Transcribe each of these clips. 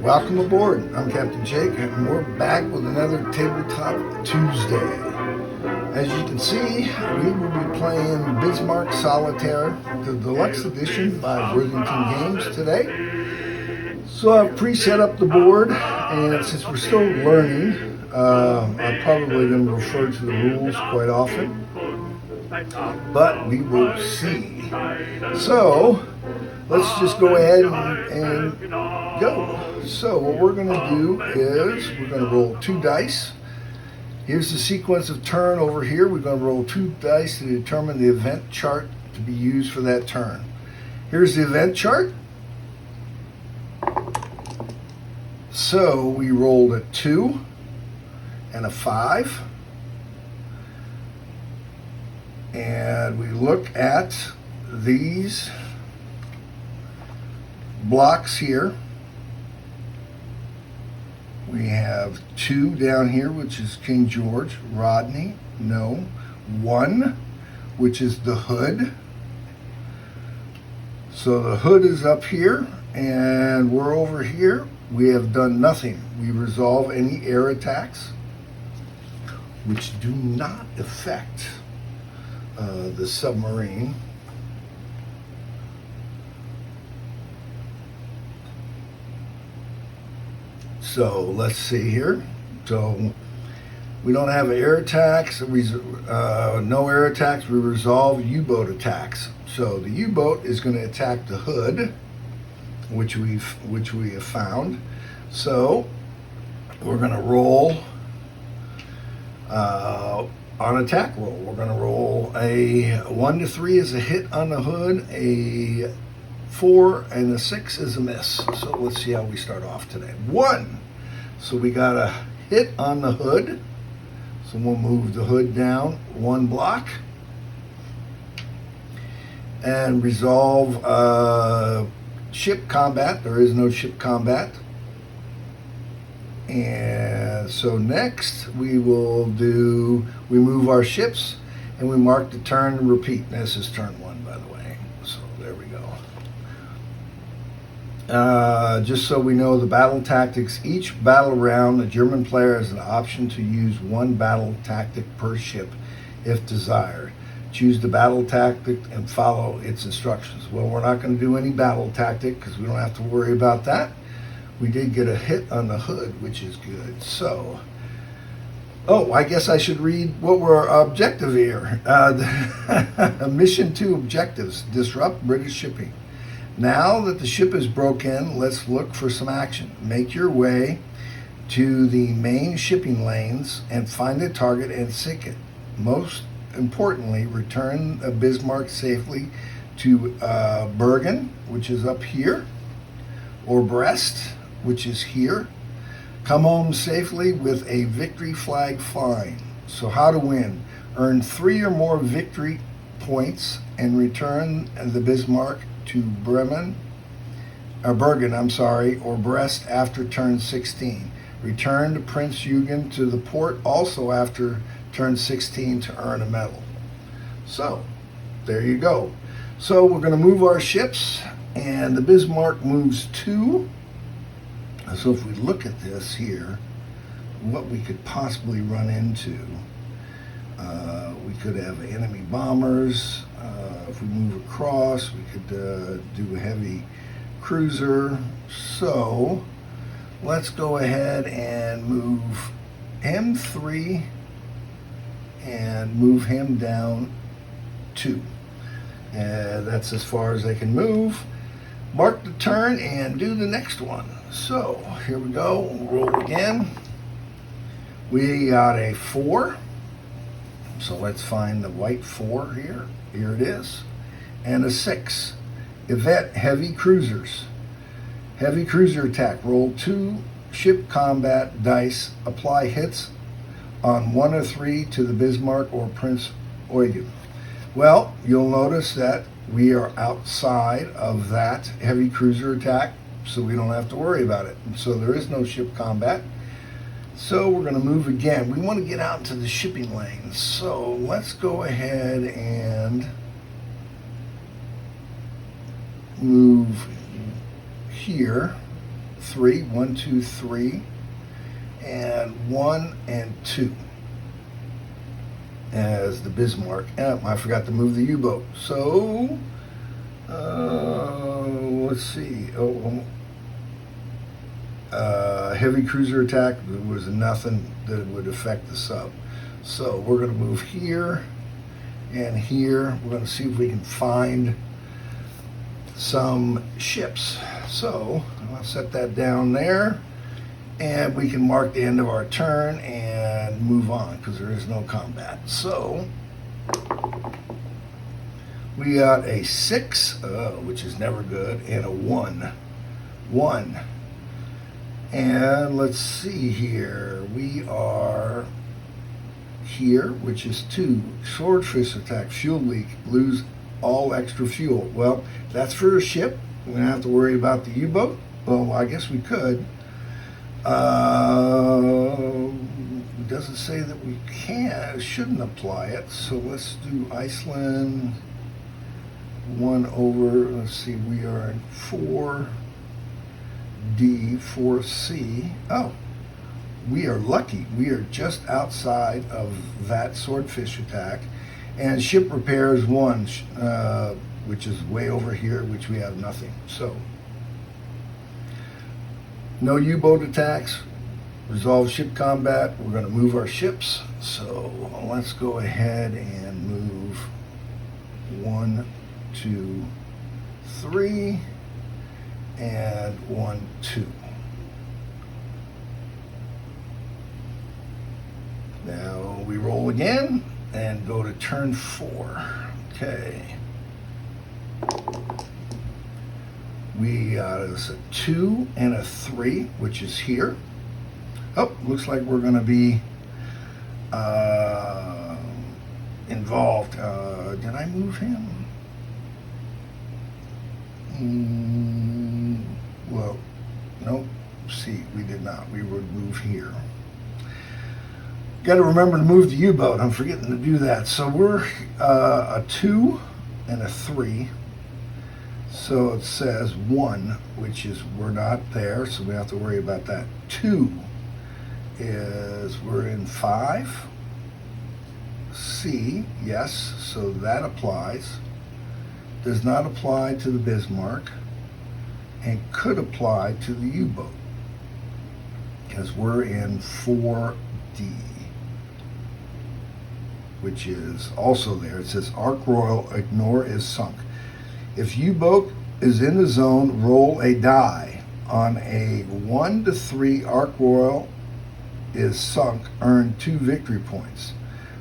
Welcome aboard. I'm Captain Jake, and we're back with another Tabletop Tuesday. As you can see, we will be playing Bismarck Solitaire, the Deluxe Edition by Worthington Games today. So I've pre-set up the board, and since we're still learning, I'm probably going to refer to the rules quite often, but we will see. So let's just go ahead and go. So what we're going to do is we're going to roll 2 dice. Here's the sequence of turn over here. We're going to roll 2 dice to determine the event chart to be used for that turn. Here's the event chart. So we rolled a 2 and a 5. And we look at these blocks here. We have 2 down here, which is King George. Rodney, no. 1, which is the hood. So the hood is up here, and we're over here. We have done nothing. We resolve any air attacks, which do not affect the submarine. So let's see here. So we don't have air attacks. No air attacks. We resolve U-boat attacks. So the U-boat is going to attack the hood, which we have found. So we're going to roll on attack roll. We're going to roll a 1 to 3 is a hit on the hood, a 4 and a 6 is a miss. So let's see how we start off today. 1. So we got a hit on the hood. So we'll move the hood down 1 block and resolve ship combat. There is no ship combat. And so next we move our ships and we mark the turn and repeat. This is turn 1, by the way. So there we go. Just so we know the battle tactics, each battle round, the German player has an option to use 1 battle tactic per ship if desired. Choose the battle tactic and follow its instructions. Well, we're not going to do any battle tactic because we don't have to worry about that. We did get a hit on the hood, which is good. So, I guess I should read what our objective here. Mission 2 objectives: disrupt British shipping. Now that the ship is broken, let's look for some action. Make your way to the main shipping lanes and find a target and sink it. Most importantly, return Bismarck safely to Bergen, which is up here, or Brest, which is here. Come home safely with a victory flag flying. So how to win: earn 3 or more victory points and return the Bismarck to Bergen, or Brest after turn 16. Return to Prinz Eugen to the port also after turn 16 to earn a medal. So there you go. So we're going to move our ships, and the Bismarck moves 2. So if we look at this here, what we could possibly run into, we could have enemy bombers. If we move across, we could do a heavy cruiser. So let's go ahead and move him 3 and move him down 2. That's as far as they can move. Mark the turn and do the next one. So here we go. We'll roll again. We got a 4. So let's find the white 4 here. Here it is. And a 6. Event heavy cruisers. Heavy cruiser attack. Roll 2 ship combat dice. Apply hits on 1 or 3 to the Bismarck or Prinz Eugen. Well, you'll notice that we are outside of that heavy cruiser attack, so we don't have to worry about it. So there is no ship combat. So we're going to move again. We want to get out into the shipping lanes. So let's go ahead and move here 3, 1, 2, 3, and 1 and 2 as the Bismarck. I forgot to move the U-boat. So, let's see. Heavy cruiser attack. There was nothing that would affect the sub. So we're going to move here and here. We're going to see if we can find some ships. So I'll set that down there, and we can mark the end of our turn and move on because there is no combat. So we got a 6, which is never good, and a 1. 1. And let's see here. We are here, which is 2. Swordfish attack, fuel leak, lose all extra fuel. Well, that's for a ship. We don't have to worry about the U-boat. Well, I guess we could. It doesn't say that we can, shouldn't apply it. So let's do Iceland 1 over, let's see, we are in 4D, 4C. Oh, we are lucky. We are just outside of that swordfish attack. And ship repairs 1, which is way over here, which we have nothing. So, no U-boat attacks. Resolve ship combat. We're going to move our ships. So let's go ahead and move 1, 2, 3, and 1, 2. Now we roll again and go to turn 4. Okay. We got us a 2 and a 3, which is here. Oh, looks like we're going to be involved. Did I move him? Well, nope. See, we did not. We would move here. Got to remember to move the U-boat. I'm forgetting to do that. So we're a 2 and a 3. So it says 1, which is we're not there, so we have to worry about that. 2 is we're in 5. C, yes, so that applies. Does not apply to the Bismarck and could apply to the U-boat because we're in 4D, which is also there. It says Ark Royal, ignore is sunk. If U-boat is in the zone, roll a die. On a 1 to 3, Ark Royal is sunk, earn 2 victory points.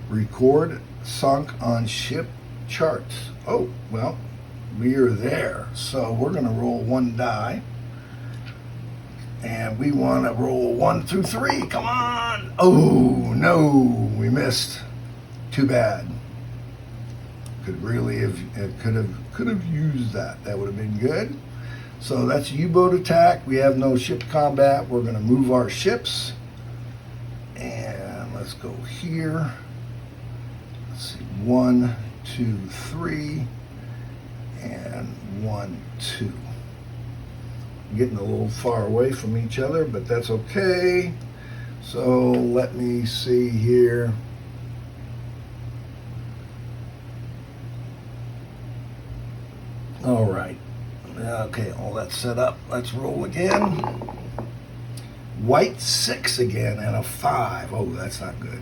Record sunk on ship charts. Oh, well, we are there. So we're going to roll 1 die. And we want to roll 1 through 3. Come on. Oh, no, we missed. Too bad. Could really have, could have used that. That would have been good. So that's U-boat attack. We have no ship combat. We're going to move our ships. And let's go here. Let's see, 1, 2, 3, and 1, 2. Getting a little far away from each other, but that's okay. So let me see here. All right. Okay, all that's set up. Let's roll again. White 6 again and a 5. Oh, that's not good.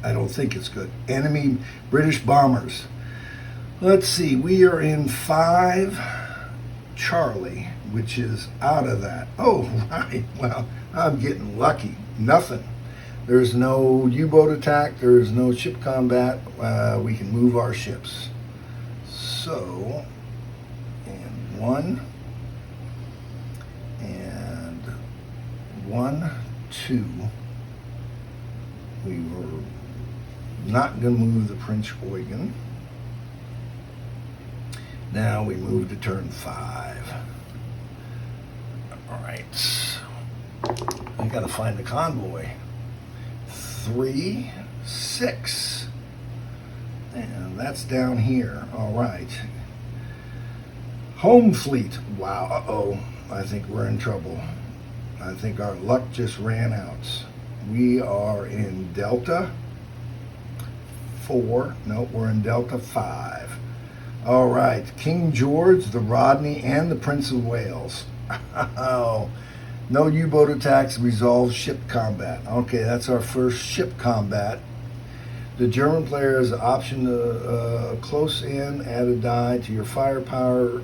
I don't think it's good. Enemy British bombers. Let's see. We are in 5 Charlie, which is out of that. Oh, right. Well, I'm getting lucky. Nothing. There's no U-boat attack. There's no ship combat. We can move our ships. So, and 1, and 1, 2. We were not going to move the Prinz Eugen. Now we move to turn 5. All right. I got to find the convoy. 3, 6. And that's down here. All right. Home fleet. Wow. Uh-oh. I think we're in trouble. I think our luck just ran out. We are in Delta 4. No, we're in Delta 5. All right, King George, the Rodney, and the Prince of Wales. Oh, no U-boat attacks, resolve ship combat. Okay, that's our first ship combat. The German player has the option to close in, add a die to your firepower,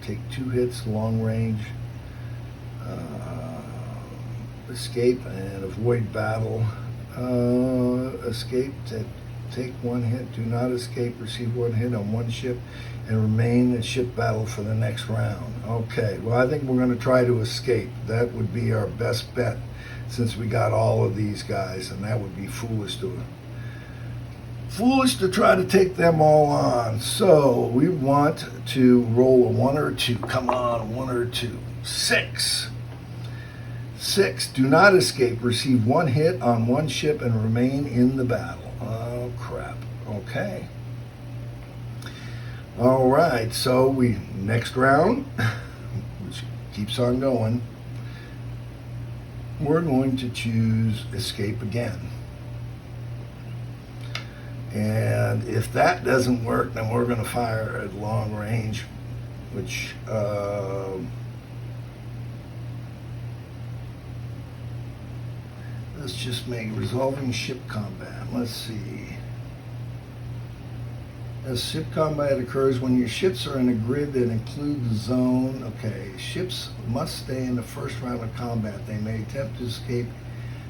take 2 hits, long range, escape and avoid battle, escape, take 1 hit, do not escape, receive 1 hit on 1 ship, and remain in ship battle for the next round. Okay, well, I think we're going to try to escape. That would be our best bet, since we got all of these guys, and that would be foolish to try to take them all on. So we want to roll a 1 or 2. Come on, 1 or 2. 6. 6. Do not escape. Receive 1 hit on 1 ship and remain in the battle. Oh, crap. Okay. All right. So next round, which keeps on going, we're going to choose escape again. And if that doesn't work, then we're going to fire at long range, which let's just make resolving ship combat. Let's see. As ship combat occurs when your ships are in a grid that include the zone. Okay, ships must stay in the first round of combat. They may attempt to escape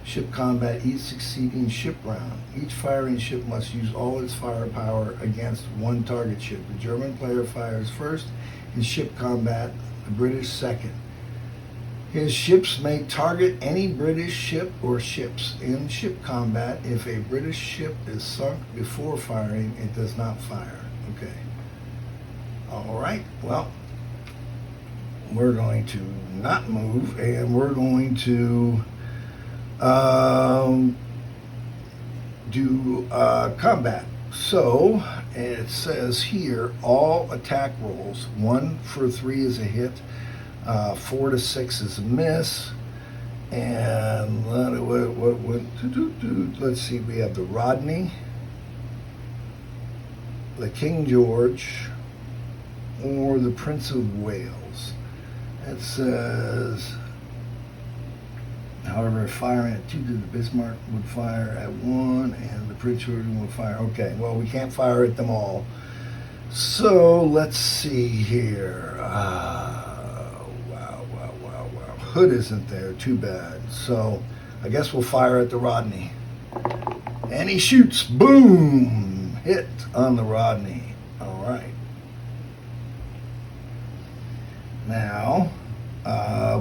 ship combat each succeeding ship round. Each firing ship must use all its firepower against 1 target ship. The German player fires first in ship combat, the British second. His ships may target any British ship or ships in ship combat. If a British ship is sunk before firing, it does not fire. Okay. All right. Well, we're going to not move, and we're going to do combat. So it says here, all attack rolls. 1 for 3 is a hit. 4 to 6 is a miss, and let's see, we have the Rodney, the King George, or the Prince of Wales. It says, however, firing at 2 to the Bismarck would fire at 1, and the Prinz Eugen would fire. Okay, well, we can't fire at them all. So let's see here. Hood isn't there, too bad. So I guess we'll fire at the Rodney. And he shoots, boom, hit on the Rodney. All right. Now,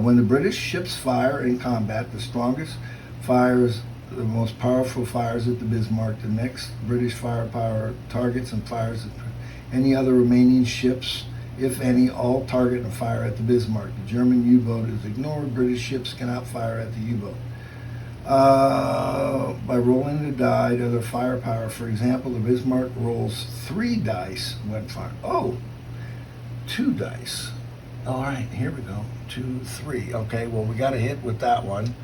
when the British ships fire in combat, the strongest fires, the most powerful fires at the Bismarck. The next British firepower targets and fires at any other remaining ships. If any, all target and fire at the Bismarck. The German U-boat is ignored. British ships cannot fire at the U-boat. By rolling the die to their firepower, for example, the Bismarck rolls 3 dice when fired. Oh, 2 dice. All right, here we go. 2, 3. Okay, well, we got a hit with that one.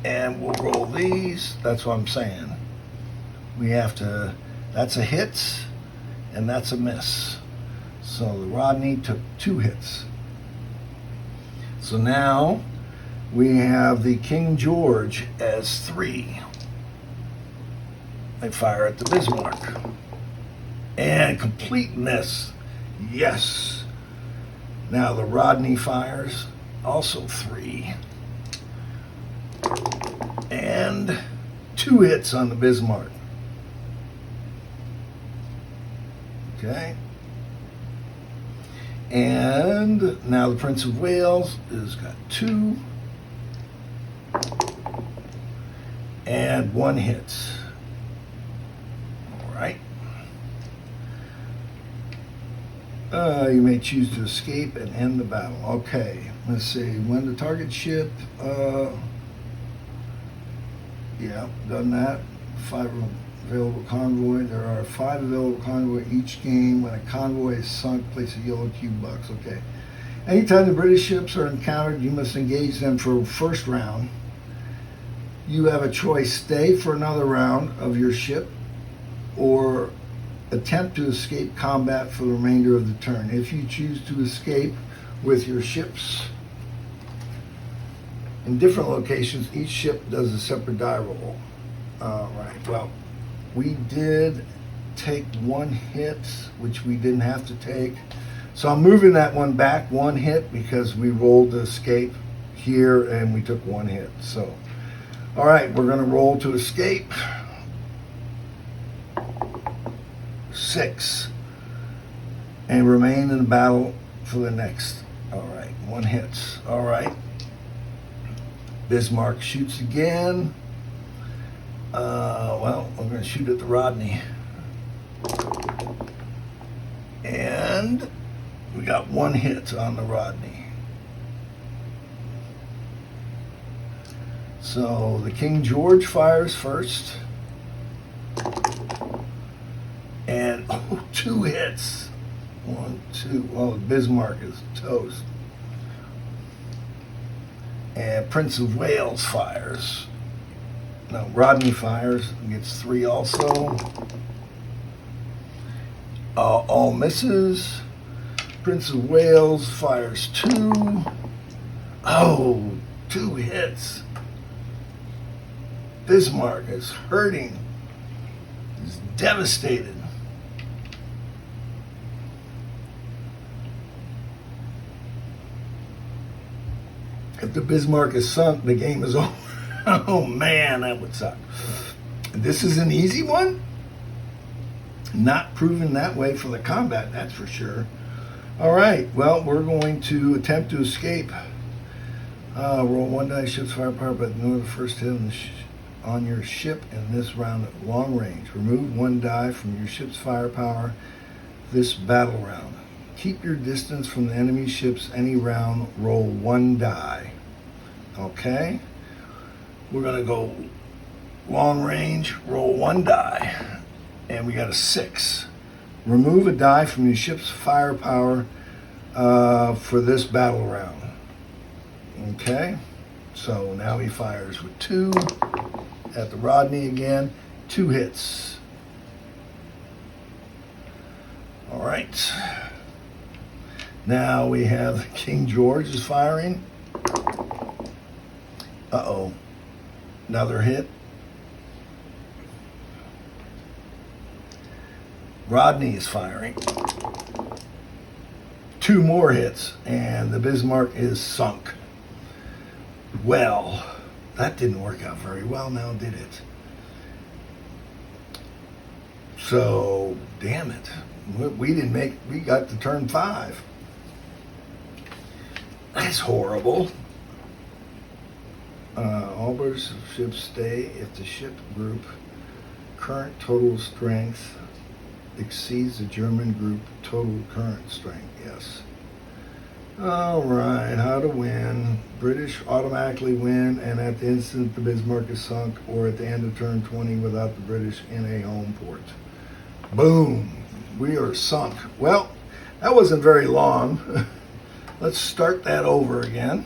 And we'll roll these. That's what I'm saying. We have to, that's a hit, and that's a miss. So the Rodney took 2 hits. So now we have the King George as 3. They fire at the Bismarck. And complete miss. Yes. Now the Rodney fires, also 3. And 2 hits on the Bismarck. Okay. And now the Prince of Wales has got 2 and 1 hit. All right. You may choose to escape and end the battle. Okay, let's see. When the target ship, yeah, done that. 5 available convoy. There are 5 available convoy each game. When a convoy is sunk, place a yellow cube box. Okay. Anytime the British ships are encountered, you must engage them for a first round. You have a choice: stay for another round of your ship, or attempt to escape combat for the remainder of the turn. If you choose to escape with your ships in different locations, each ship does a separate die roll. All right, well, we did take one hit, which we didn't have to take. So I'm moving that one back one hit because we rolled to escape here and we took one hit. So, all right, we're going to roll to escape. 6. And remain in the battle for the next. All right, one hit. All right. Bismarck shoots again. Well, I'm going to shoot at the Rodney. And we got one hit on the Rodney. So the King George fires first. And, 2 hits. 1, 2. Well, Bismarck is toast. And Prince of Wales fires. No, Rodney fires and gets 3 also. All misses. Prince of Wales fires 2. Oh, 2 hits. Bismarck is hurting. He's devastated. If the Bismarck is sunk, the game is over. Oh man, that would suck. This is an easy one. Not proven that way for the combat, that's for sure. All right, well, we're going to attempt to escape. Roll 1 die, ship's firepower, but no the first hit on your ship in this round at long range. Remove 1 die from your ship's firepower this battle round. Keep your distance from the enemy ships any round. Roll 1 die. Okay? We're going to go long range, roll 1 die. And we got a 6. Remove a die from your ship's firepower for this battle round. Okay? So now he fires with 2 at the Rodney again. 2 hits. All right. Now we have King George is firing. Uh-oh. Another hit. Rodney is firing. 2 more hits, and the Bismarck is sunk. Well, that didn't work out very well now, did it? So, damn it. We got to turn 5. That's horrible. All British ships stay if the ship group current total strength exceeds the German group total current strength. Yes. All right, how to win. British automatically win, and at the instant the Bismarck is sunk, or at the end of turn 20 without the British in a home port. Boom. We are sunk. Well, that wasn't very long. Let's start that over again.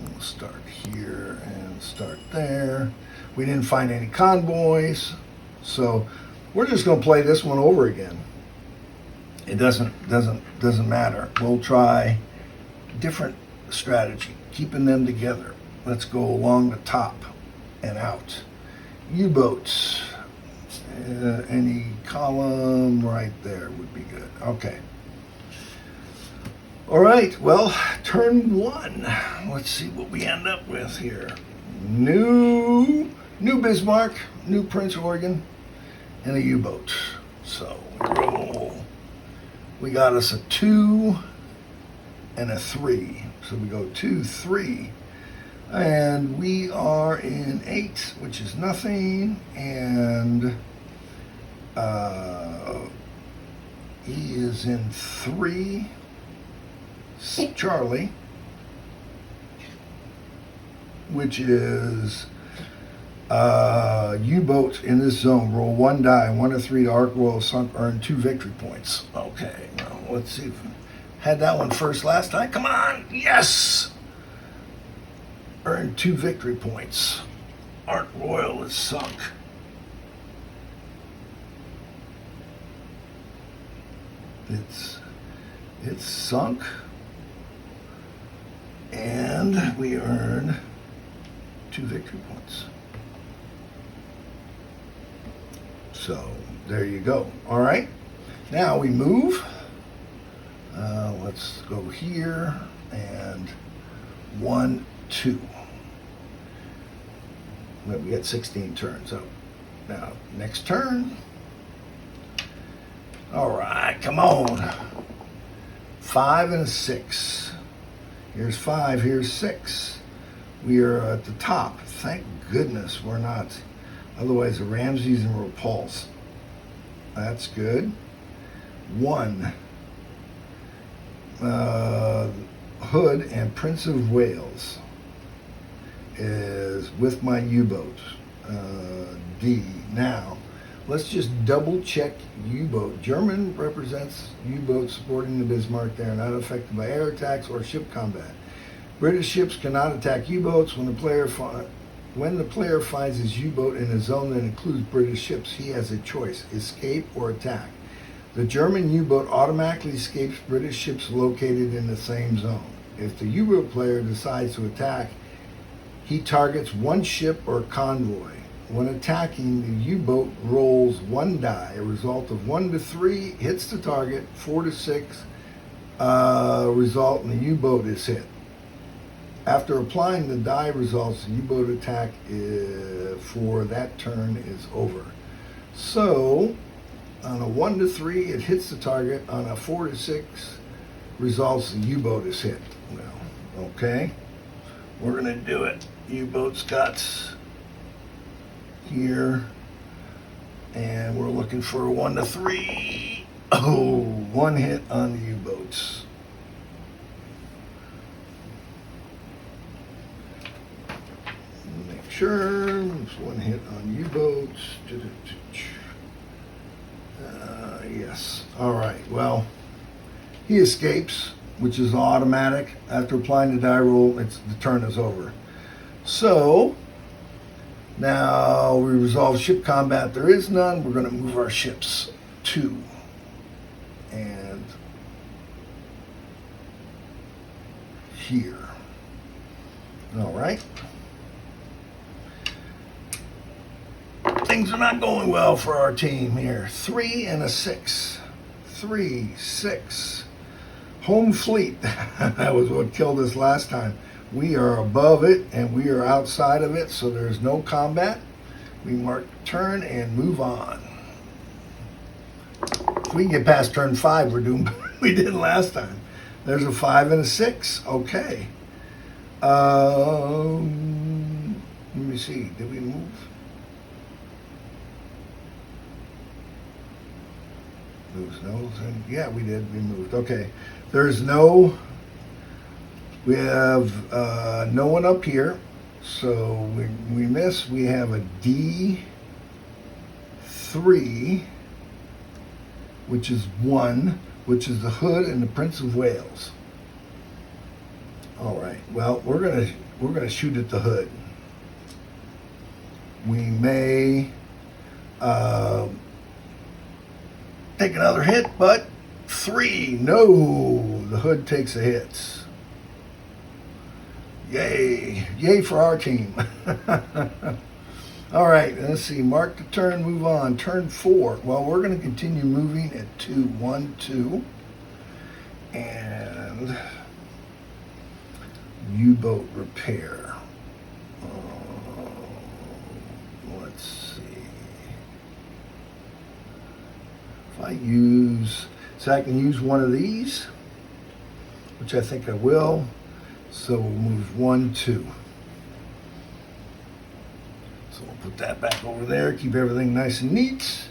We'll start here and start there. We didn't find any convoys, so we're just going to play this one over again. It doesn't matter. We'll try different strategy, keeping them together. Let's go along the top and out. U-boats. Any column right there would be good. Okay. All right. Well, turn 1. Let's see what we end up with here. New Bismarck, new Prinz Eugen, and a U-boat. So we roll. We got us a 2 and a 3. So we go 2, 3. And we are in 8, which is nothing. And he is in 3. Charlie, which is U-boats in this zone roll 1 die, 1 to 3 to arc royal sunk, earn 2 victory points. Okay, now let's see if we had that one first last time. Come on, yes! Earn 2 victory points. Arc royal is sunk. It's sunk, and we earn 2 victory points. So there you go. All right, now we move. Let's go here and 1, 2. We got 16 turns. So now next turn. All right, come on. 5 and a 6. Here's 5, here's 6. We are at the top. Thank goodness we're not. Otherwise, the Ramses and Repulse. That's good. 1. Hood and Prince of Wales is with my U-boat. D. Now, let's just double check U-boat. German represents U-boats supporting the Bismarck. They are not affected by air attacks or ship combat. British ships cannot attack U-boats. When the player finds his U-boat in a zone that includes British ships, he has a choice: escape or attack. The German U-boat automatically escapes British ships located in the same zone. If the U-boat player decides to attack, he targets one ship or convoy. When attacking, the U-boat rolls 1 die. A result of 1 to 3 hits the target. 4 to 6 result, and the U-boat is hit. After applying the die results, the U-boat attack for that turn is over. So, on a 1 to 3, it hits the target. On a 4 to 6 results, the U-boat is hit. Well, okay, we're gonna do it. U-boat's got here, and we're looking for a 1 to 3. Oh, 1 hit on the U-boats. Make sure there's 1 hit on U-boats. Yes. All right. Well, he escapes, which is automatic. After applying the die roll, the turn is over. So now we resolve ship combat. There is none. We're going to move our ships 2 and here. All right. Things are not going well for our team here. 3 and a 6. 3, 6. Home fleet. That was what killed us last time. We are above it and we are outside of it, so there's no combat. We mark turn and move on. If we can get past turn 5, we're doing what we did last time. There's a 5 and a 6. Okay. Let me see. Did we move? Yeah, we did. We moved. Okay. There's no. We have no one up here, so we miss. We have a D3, which is 1, which is the Hood and the Prince of Wales. All right. Well, we're gonna shoot at the Hood. We may take another hit, but 3. No, the Hood takes a hit. Yay. Yay for our team. All right, let's see. Mark the turn, move on. Turn 4. Well, we're going to continue moving at 2. 1, 2. And U-boat repair. Let's see. If I use, so I can use one of these, which I think I will. So we'll move 1, 2. So we'll put that back over there, keep everything nice and neat.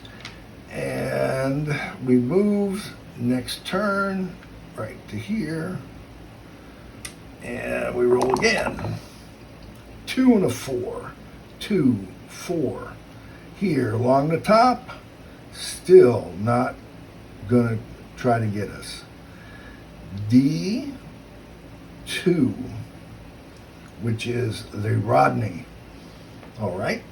And we move next turn right to here. And we roll again. 2 and a 4. 2, 4. Here along the top, still not going to try to get us. D2, which is the Rodney. All right.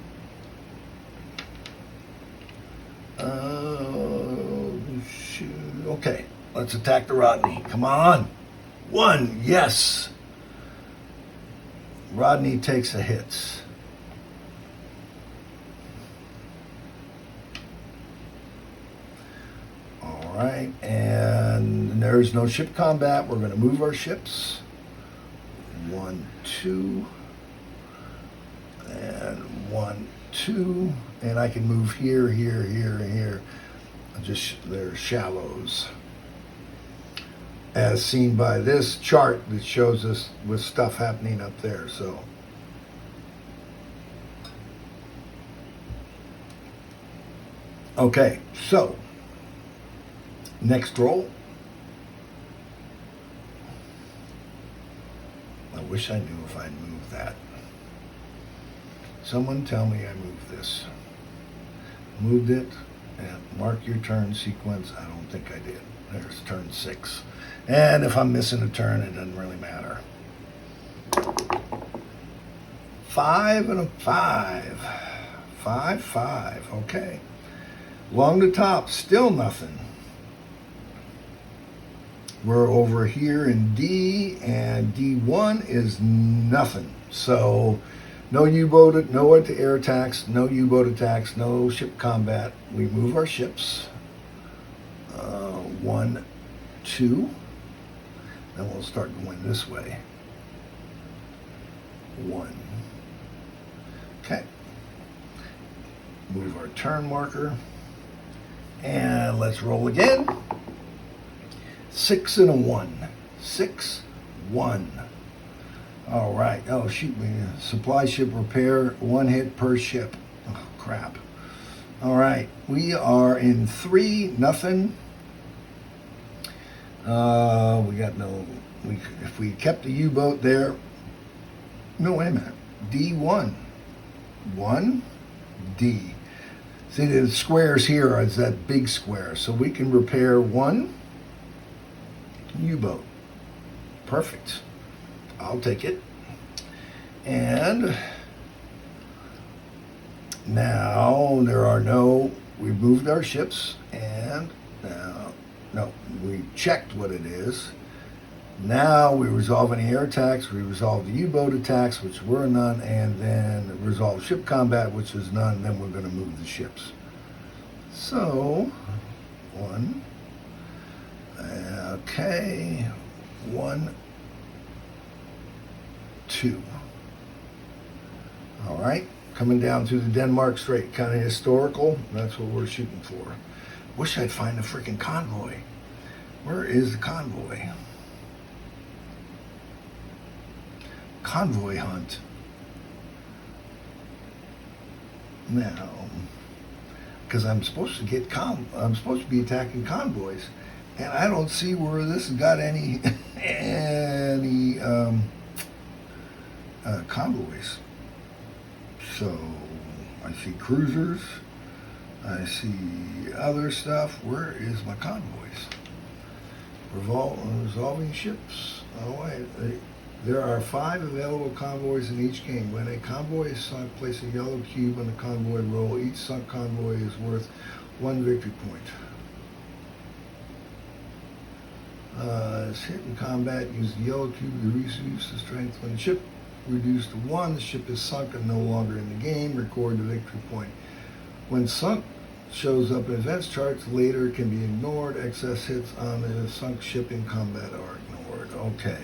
Okay, let's attack the Rodney. Come on. 1, yes. Rodney takes a hit. All right, and there's no ship combat. We're going to move our ships. 1, 2, and 1, 2, and I can move here, here, here, and here. Just they're shallows, as seen by this chart that shows us with stuff happening up there. So okay, so next roll. I wish I knew if I'd moved that. Someone tell me I moved this. Moved it. And mark your turn sequence. I don't think I did. There's turn 6. And if I'm missing a turn, it doesn't really matter. 5 and a 5. 5, 5. Okay. Along the top, still nothing. We're over here in D, and D1 is nothing. So no U-boat, no air attacks, no U-boat attacks, no ship combat. We move our ships. 1, 2. Then we'll start going this way. 1. Okay. Move our turn marker. And let's roll again. 6 and a 1. 6, 1. All right. Oh, shoot. Supply ship repair. 1 hit per ship. Oh, crap. All right. We are in 3, nothing. We got no... if we kept the U-boat there... No, wait a minute. D1. 1, D. See, the squares here is that big square. So we can repair 1 U-boat. Perfect. I'll take it. And now there are no, we've moved our ships, and now, no, we checked what it is. Now we resolve any air attacks, we resolve the U-boat attacks, which were none, and then resolve ship combat, which is none, then we're going to move the ships. So, 1, okay, 1, 2. All right, coming down through the Denmark Strait, kind of historical. That's what we're shooting for. Wish I'd find the freaking convoy. Where is the convoy? Convoy hunt. Now, because I'm supposed to get I'm supposed to be attacking convoys, and I don't see where this has got any convoys. So I see cruisers, I see other stuff. Where is my convoys? Resolving ships. Oh wait, there are 5 available convoys in each game. When a convoy is sunk, place a yellow cube on the convoy roll. Each sunk convoy is worth 1 victory point. It's hit in combat. Use the yellow cube to reduce the strength. When the ship reduced to 1, the ship is sunk and no longer in the game. Record the victory point. When sunk shows up in events charts, later can be ignored. Excess hits on the sunk ship in combat are ignored. Okay.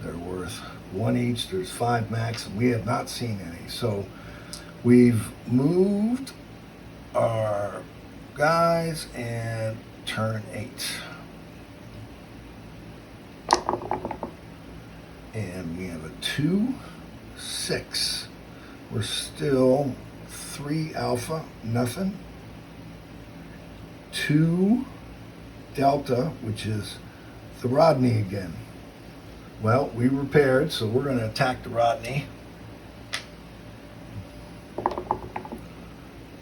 They're worth 1 each. There's 5 max, and we have not seen any. So we've moved our guys and turn 8. And we have a 2, 6. We're still 3 alpha, nothing. 2 delta, which is the Rodney again. Well, we repaired, so we're going to attack the Rodney.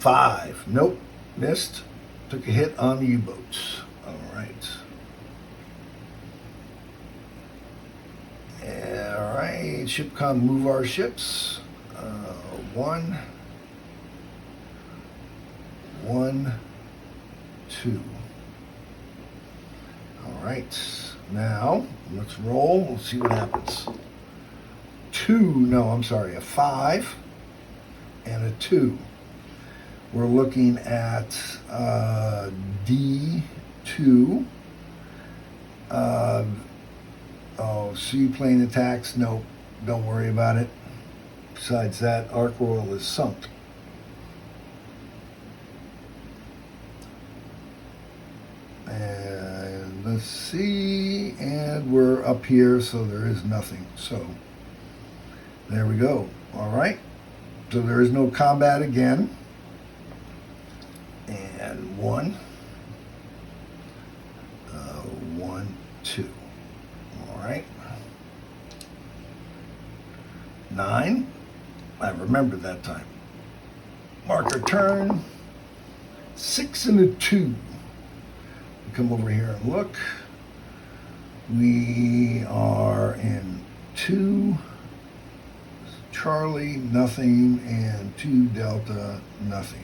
5. Nope, missed. Took a hit on the U-boats. All right. All right, shipcom, move our ships. 1, 1, 2. All right, now let's roll. We'll see what happens. 2, no, I'm sorry, a 5 and a 2. We're looking at D2. Seaplane attacks, nope, don't worry about it. Besides that, Ark Royal is sunk. And let's see, and we're up here, so there is nothing. So there we go. All right, so there is no combat again. And 1, 1, 2. All right. 9. I remembered that time. Marker turn. 6 and a 2. We come over here and look. We are in 2. Charlie, nothing, and 2 Delta, nothing.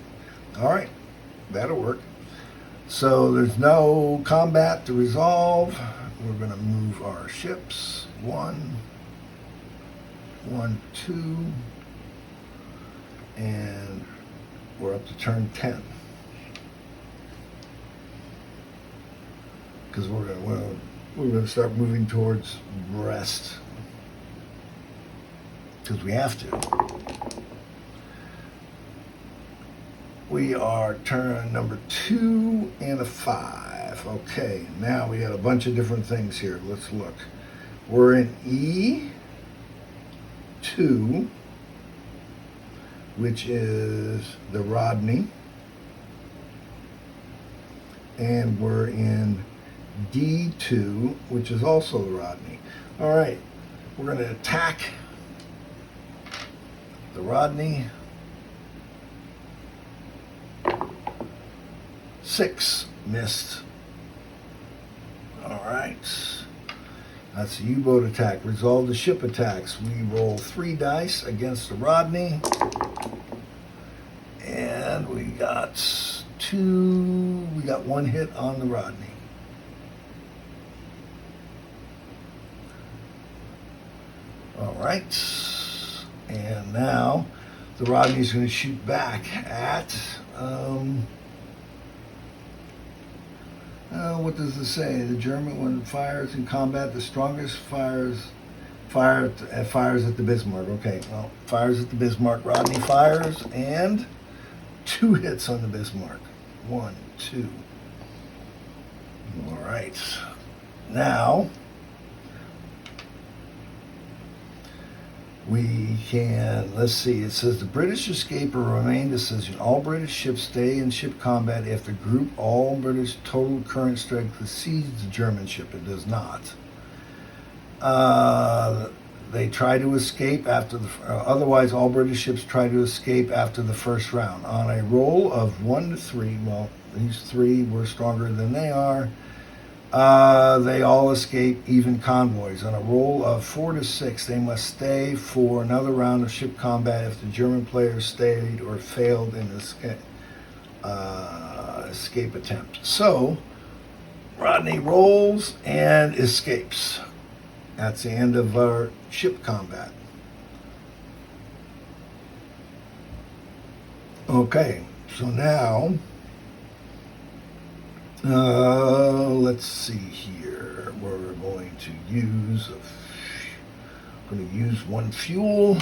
All right. That'll work. So there's no combat to resolve. We're going to move our ships. 1, 1, 2, and we're up to turn 10. Because we're going to start moving towards Brest. Because we have to. We are turn number 2 and a 5. Okay, now we got a bunch of different things here. Let's look. We're in E2, which is the Rodney. And we're in D2, which is also the Rodney. All right, we're going to attack the Rodney. 6, missed. All right. That's the U-boat attack. Resolve the ship attacks. We roll 3 dice against the Rodney. And we got 2. We got 1 hit on the Rodney. All right. And now the Rodney's going to shoot back at... what does it say? The German, when it fires in combat, the strongest fires at the Bismarck. Okay, well, fires at the Bismarck. Rodney fires, and 2 hits on the Bismarck. 1, 2. All right. Now, we can, let's see, it says the British escape or remain decision. All British ships stay in ship combat if the group all British total current strength exceeds the German ship. It does not. They try to escape after the, otherwise all British ships try to escape after the first round. On a roll of 1 to 3, well, these 3 were stronger than they are. They all escape, even convoys. On a roll of 4 to 6, they must stay for another round of ship combat if the German players stayed or failed in the escape attempt. So, Rodney rolls and escapes. That's the end of our ship combat. Okay, so now... let's see here. We're going to use 1 fuel.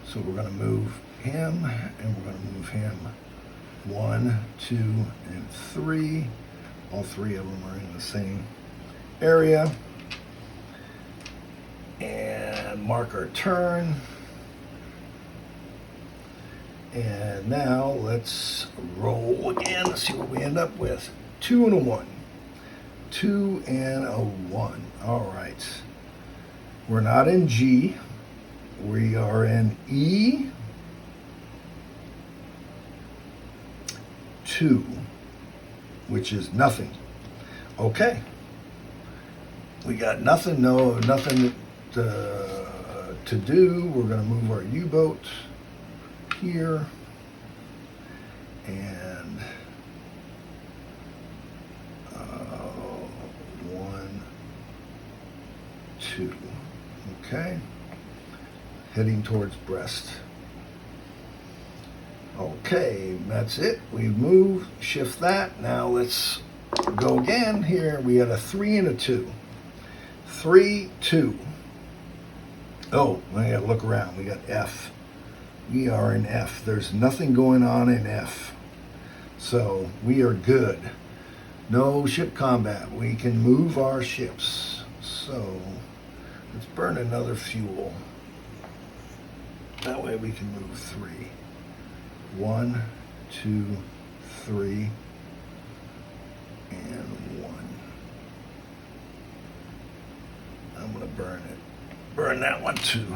So we're going to move him, and we're going to move him 1, 2, and 3. All 3 of them are in the same area. And mark our turn. And now let's roll again. Let's see what we end up with. 2 and a 1. 2 and a 1. All right. We're not in G. We are in E. 2, which is nothing. Okay. We got nothing, nothing to do. We're going to move our U-boat here. And 1, 2. Okay. Heading towards Brest. Okay, that's it. We've moved, shift that. Now let's go again here. We had a 3 and a 2. 3, 2. Oh, I gotta look around. We got F. We are in F. There's nothing going on in F. So we are good. No ship combat. We can move our ships. So let's burn another fuel. That way we can move 3. 1, 2, 3, and 1. I'm going to burn it. Burn that one too.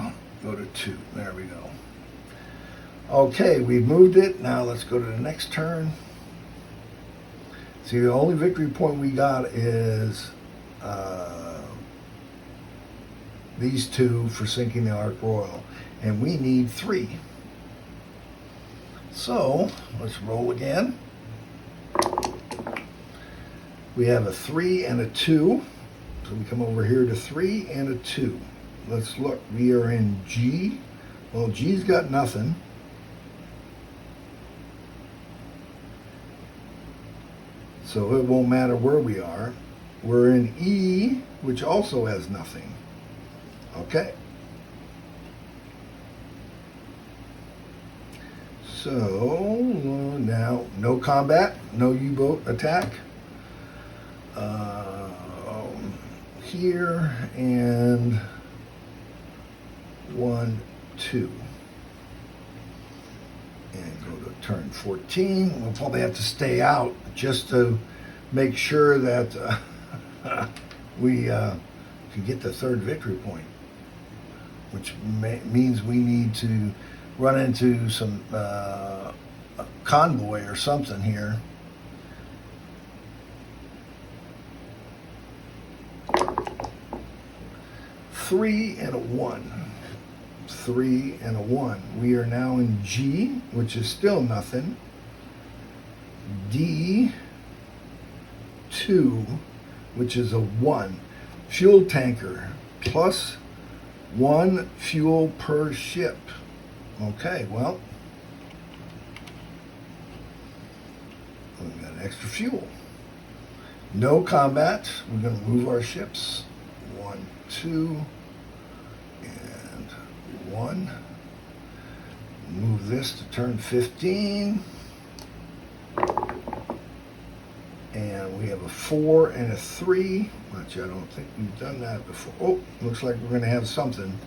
Go to 2. There we go. Okay, we've moved it. Now let's go to the next turn. See, the only victory point we got is these 2 for sinking the Ark Royal. And we need 3. So, let's roll again. We have a 3 and a 2. So we come over here to 3 and a 2. Let's look. We are in G. Well, G's got nothing. So it won't matter where we are. We're in E, which also has nothing. Okay. So now, no combat, no U-boat attack. Here and 1, 2. And go to turn 14. We'll probably have to stay out just to make sure that we can get the 3rd victory point, which means we need to run into some convoy or something here. Three and a 1. 3 and a 1. We are now in G, which is still nothing. D, 2, which is a 1. Fuel tanker, plus 1 fuel per ship. Okay, well, we got extra fuel. No combat. We're going to move our ships. 1, 2, and 1. Move this to turn 15. And we have a 4 and a 3, which I don't think we've done that before. Oh, looks like we're going to have something.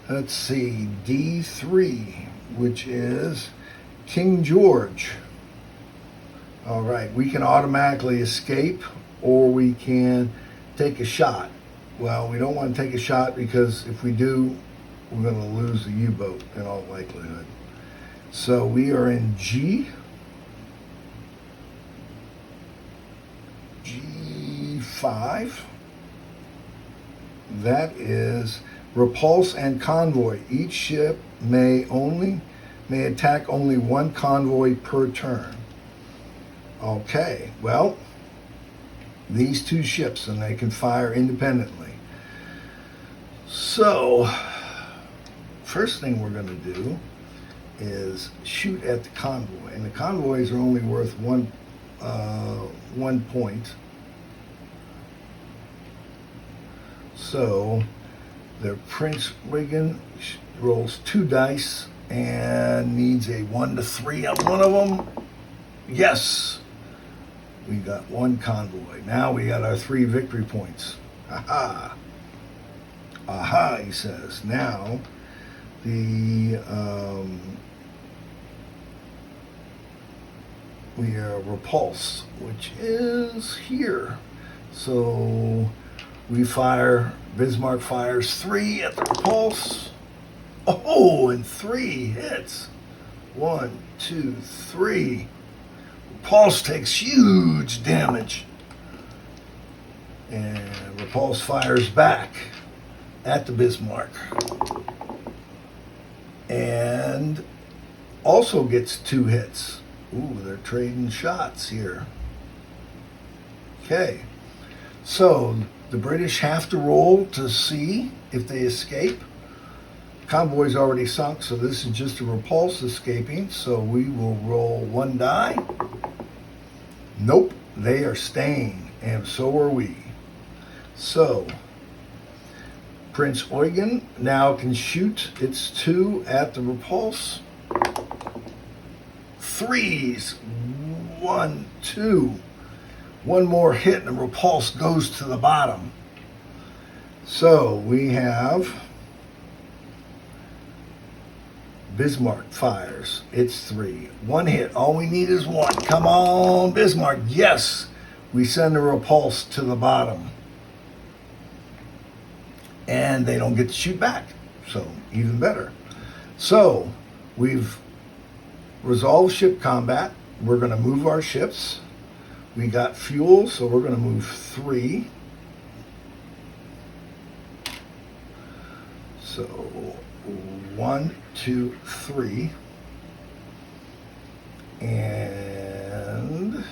Let's see, D3, which is King George. All right, we can automatically escape, or we can take a shot. Well, we don't want to take a shot because if we do, we're going to lose the U-boat in all likelihood. So we are in G. G5. That is repulse and convoy. Each ship may attack only 1 convoy per turn. Okay, well, these 2 ships, and they can fire independently. So, first thing we're going to do is shoot at the convoy, and the convoys are only worth 1 point. So, the Prinz Eugen rolls 2 dice and needs a 1 to 3 on one of them. Yes, we got 1 convoy. Now we got our 3 victory points. Aha, aha, he says. Now the we are repulse, which is here. So we fire. Bismarck fires 3 at the repulse. Oh, and 3 hits. 1, 2, 3. repulse takes huge damage. And repulse fires back at the Bismarck. And also gets 2 hits. Ooh, they're trading shots here. Okay. So the British have to roll to see if they escape. Convoy's already sunk, so this is just a repulse escaping. So we will roll 1 die. Nope, they are staying, and so are we. So Prinz Eugen now can shoot its 2 at the repulse. 3s. 1, 2. One more hit and the repulse goes to the bottom. So we have Bismarck fires. It's 3. 1 hit. All we need is 1. Come on, Bismarck. Yes. We send the repulse to the bottom. And they don't get to shoot back. So even better. So we've resolved ship combat. We're going to move our ships. We got fuel, so we're going to move 3. So 1, 2, 3. And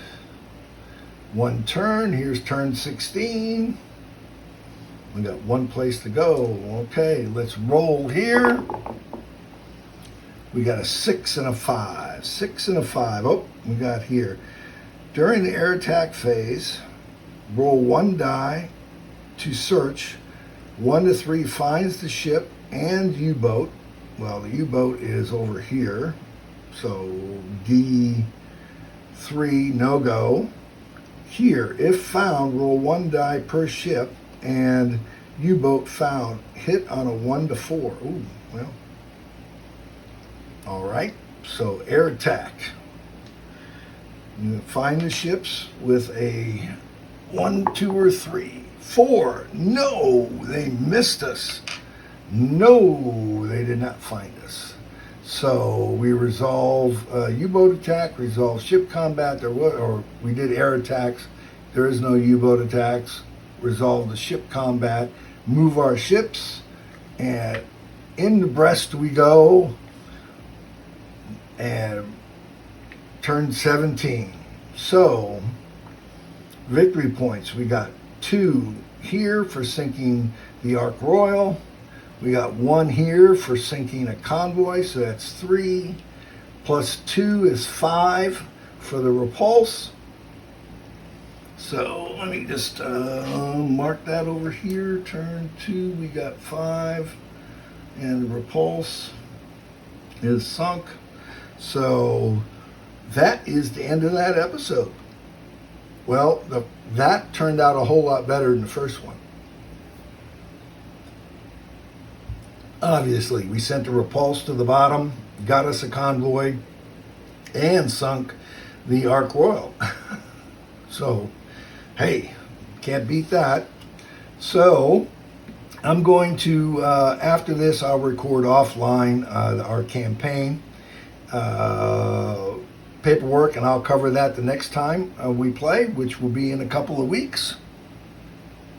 1 turn. Here's turn 16. We got 1 place to go. Okay, let's roll here. We got a 6 and a 5. 6 and a 5. Oh, we got here. During the air attack phase, roll 1 die to search. 1 to 3 finds the ship and U-boat. Well, the U-boat is over here. So D3, no go. Here, if found, roll 1 die per ship, and U-boat found. Hit on a 1 to 4. Ooh, well. All right, so air attack. You find the ships with a 1, 2, or 3. 4. No, they missed us. No, they did not find us. So we resolve U-boat attack, resolve ship combat, or we did air attacks. There is no U-boat attacks. Resolve the ship combat, move our ships, and in the Brest we go. And turn 17. So victory points. We got 2 here for sinking the Ark Royal. We got 1 here for sinking a convoy, so that's 3. Plus 2 is 5 for the repulse. So let me just mark that over here. Turn 2, we got 5. And the repulse is sunk. So that is the end of that episode. Well, that turned out a whole lot better than the first one. Obviously, we sent the repulse to the bottom, got us a convoy, and sunk the Ark Royal. So, hey, can't beat that. So, I'm going to, after this, I'll record offline our campaign paperwork, and I'll cover that the next time we play, which will be in a couple of weeks.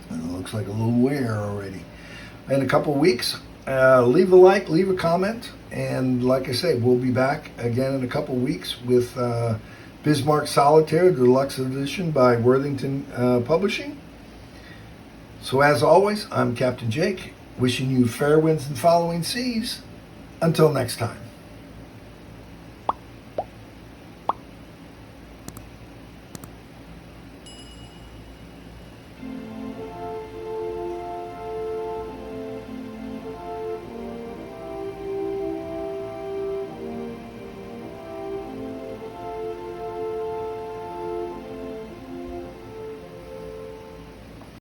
And it looks like a little wear already. In a couple of weeks, leave a like, leave a comment, and like I say, we'll be back again in a couple of weeks with Bismarck Solitaire Deluxe Edition by Worthington Publishing. So as always, I'm Captain Jake, wishing you fair winds and following seas. Until next time.